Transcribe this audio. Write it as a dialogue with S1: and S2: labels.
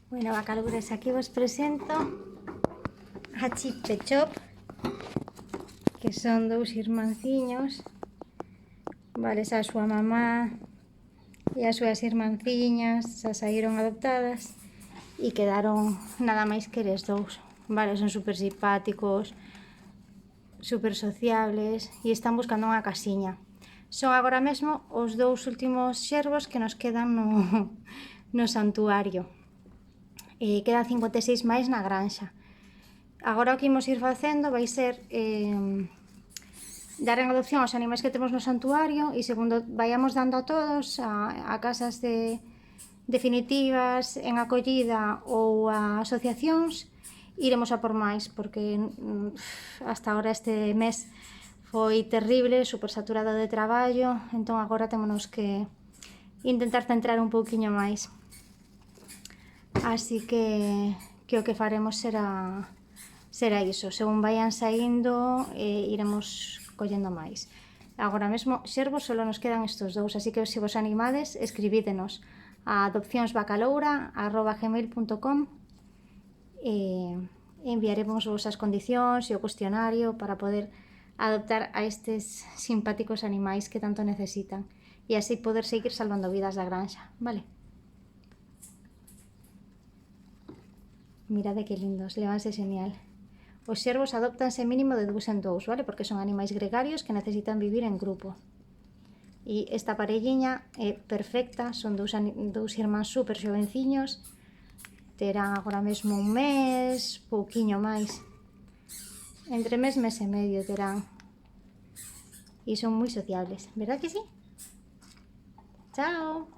S1: Bueno, bacalouras, aquí vos presento a Chip e Chop, que son dous irmanciños, vale, a súa mamá e as súas irmanciñas xa saíron adoptadas e quedaron nada máis que eles dous, vale, son super simpáticos, super sociables e están buscando unha casiña. Son agora mesmo os dous últimos xervos que nos quedan no santuario. Quedan 56 máis na granxa. Agora o que imos ir facendo vai ser dar en adopción aos animais que temos no santuario e segundo vayamos dando a todos a casas definitivas en acollida ou a asociacións, iremos a por máis porque hasta ahora este mes foi terrible, super saturado de traballo, entón agora témonos que intentar centrar un pouquiño máis. Así que o que faremos será iso, según vayan saindo iremos collendo máis. Agora mesmo xervos só nos quedan estes dous, así que se vos animades escribídenos a adopciónsbacaloura@gmail.com e enviaremos vos as condicións e o cuestionario para poder adoptar a estes simpáticos animais que tanto necesitan e así poder seguir salvando vidas da granxa, vale? Mirade que lindos, levanse genial. Os xervos adóptanse mínimo de 2 en 2, vale? Porque son animais gregarios que necesitan vivir en grupo. E esta parelliña é perfecta, son dous irmáns super xovenciños, terán agora mesmo un mes, pouquiño máis. Entre mes e medio terán. E son moi sociables, verdad que sí? Chao!